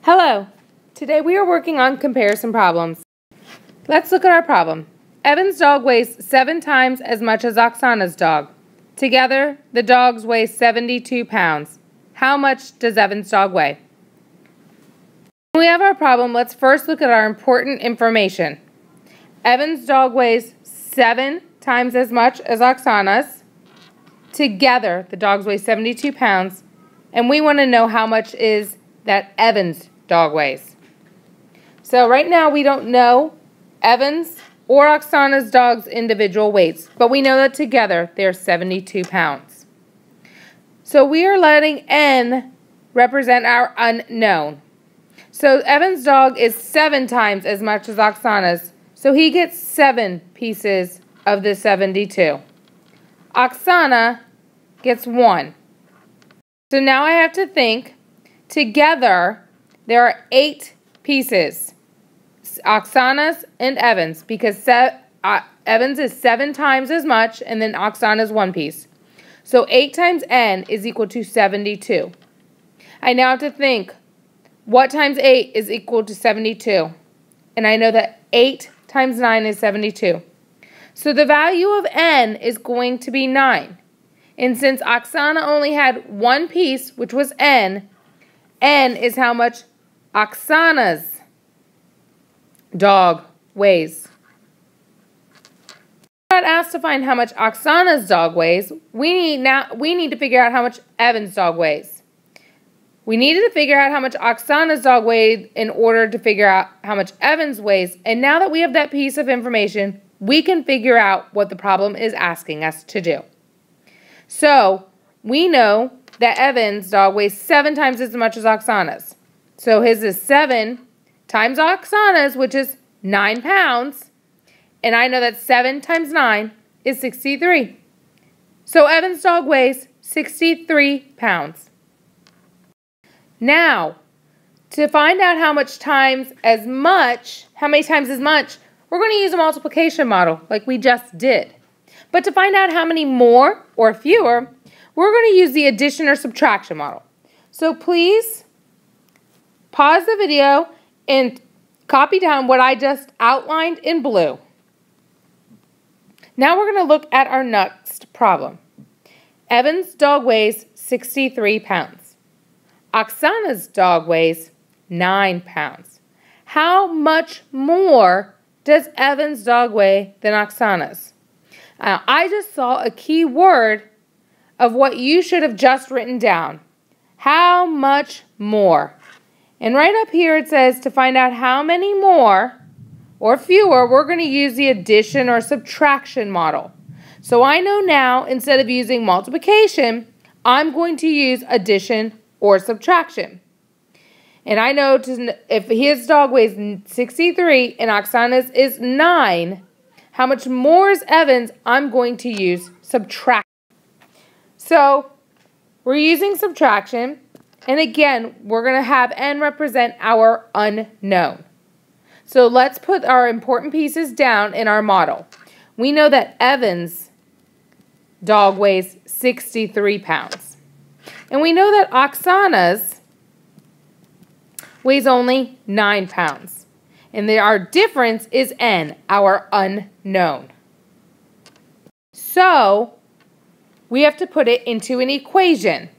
Hello! Today we are working on comparison problems. Let's look at our problem. Evan's dog weighs 7 times as much as Oksana's dog. Together, the dogs weigh 72 pounds. How much does Evan's dog weigh? When we have our problem, let's first look at our important information. Evan's dog weighs 7 times as much as Oksana's. Together, the dogs weigh 72 pounds. And we want to know how much is that Evan's dog weighs. So right now we don't know Evan's or Oksana's dog's individual weights, but we know that together they're 72 pounds. So we are letting N represent our unknown. So Evan's dog is 7 times as much as Oksana's, so he gets 7 pieces of the 72. Oksana gets 1. So now I have to think, together there are 8 pieces, Oksana's and Evan's, because Evan's is 7 times as much and then Oksana's 1 piece. So 8 times N is equal to 72. I now have to think, what times 8 is equal to 72? And I know that 8 times 9 is 72. So the value of N is going to be 9. And since Oksana only had 1 piece, which was N is how much Oksana's dog weighs. We're not asked to find how much Oksana's dog weighs. We need to figure out how much Evan's dog weighs. We needed to figure out how much Oksana's dog weighed in order to figure out how much Evan's weighs. And now that we have that piece of information, we can figure out what the problem is asking us to do. So we know that Evan's dog weighs 7 times as much as Oksana's. So his is 7 times Oksana's, which is 9 pounds. And I know that 7 times 9 is 63. So Evan's dog weighs 63 pounds. Now, to find out how many times as much, we're going to use a multiplication model like we just did. But to find out how many more or fewer, we're going to use the addition or subtraction model. So please pause the video and copy down what I just outlined in blue. Now we're going to look at our next problem. Evan's dog weighs 63 pounds. Oksana's dog weighs 9 pounds. How much more does Evan's dog weigh than Oksana's? I just saw a key word of what you should have just written down. How much more? And right up here it says to find out how many more or fewer, we're going to use the addition or subtraction model. So I know now, instead of using multiplication, I'm going to use addition or subtraction. And I know if his dog weighs 63 and Oksana's is 9, how much more is Evan's? I'm going to use subtraction. So we're using subtraction. And again, we're going to have N represent our unknown. So let's put our important pieces down in our model. We know that Evan's dog weighs 63 pounds. And we know that Oksana's weighs only 9 pounds. And our difference is N, our unknown. So we have to put it into an equation.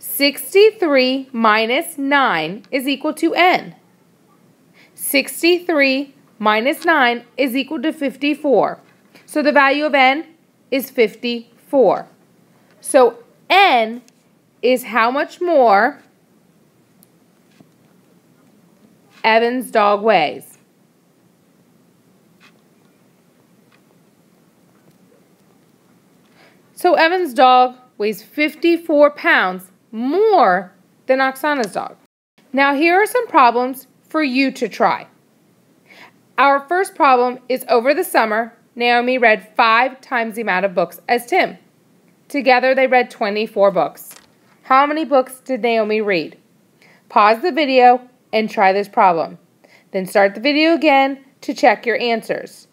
63 minus 9 is equal to N. 63 minus 9 is equal to 54. So the value of N is 54. So N is how much more Evan's dog weighs. So Evan's dog weighs 54 pounds more than Oksana's dog. Now here are some problems for you to try. Our first problem is over the summer, Naomi read 5 times the amount of books as Tim. Together they read 24 books. How many books did Naomi read? Pause the video and try this problem. Then start the video again to check your answers.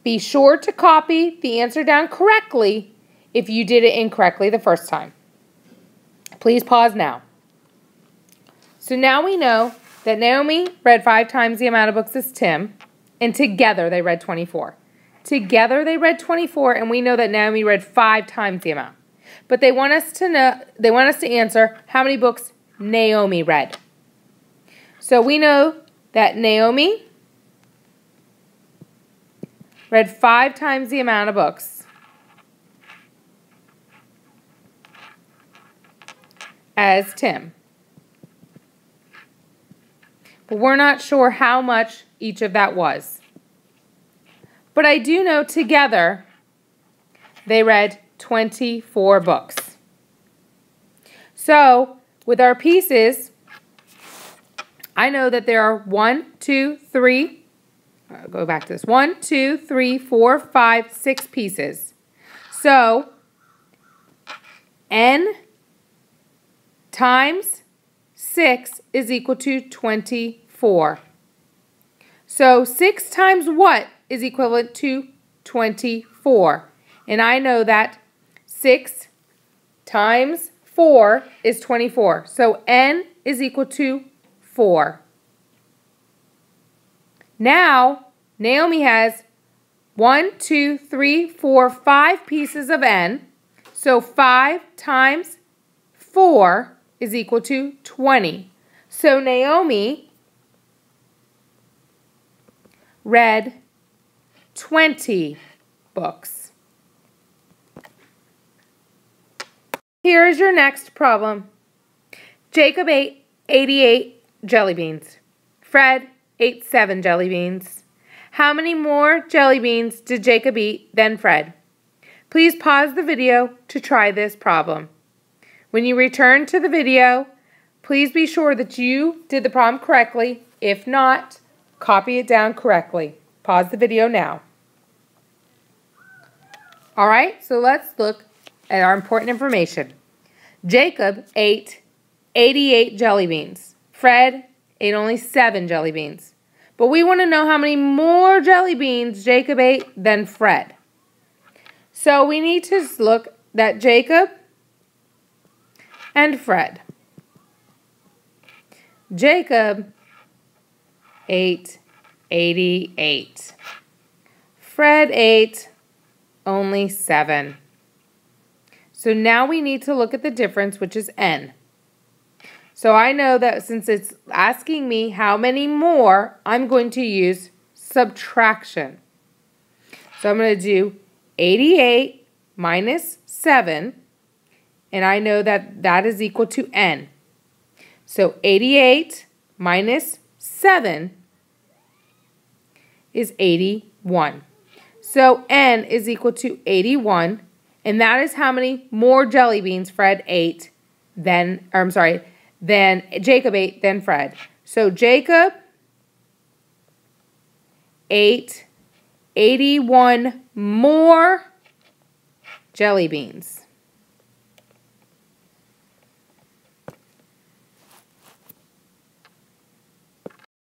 Be sure to copy the answer down correctly if you did it incorrectly the first time. Please pause now. So now we know that Naomi read 5 times the amount of books as Tim, and together they read 24. Together they read 24, and we know that Naomi read 5 times the amount. But they want us to answer how many books Naomi read. So we know that Naomi read 5 times the amount of books as Tim. But we're not sure how much each of that was. But I do know together they read 24 books. So with our pieces, I know that there are 1, 2, 3, go back to this, 1, 2, 3, 4, 5, 6 pieces. So n times 6 is equal to 24. So 6 times what is equivalent to 24? And I know that 6 times 4 is 24. So n is equal to 4. Now, Naomi has 1, 2, 3, 4, 5 pieces of n. So 5 times 4 is equal to 20. So Naomi read 20 books. Here is your next problem. Jacob ate 88 jelly beans. Fred ate 7 jelly beans. How many more jelly beans did Jacob eat than Fred? Please pause the video to try this problem. When you return to the video, please be sure that you did the problem correctly. If not, copy it down correctly. Pause the video now. All right, so let's look at our important information. Jacob ate 88 jelly beans. Fred ate only 7 jelly beans. But we want to know how many more jelly beans Jacob ate than Fred. So we need to look at Jacob and Fred. Jacob ate 88. Fred ate only 7. So now we need to look at the difference, which is n. So I know that since it's asking me how many more, I'm going to use subtraction. So I'm going to do 88 minus 7, and I know that that is equal to n. So 88 minus 7 is 81. So n is equal to 81, and that is how many more jelly beans Fred ate than Jacob ate than Fred. So Jacob ate 81 more jelly beans.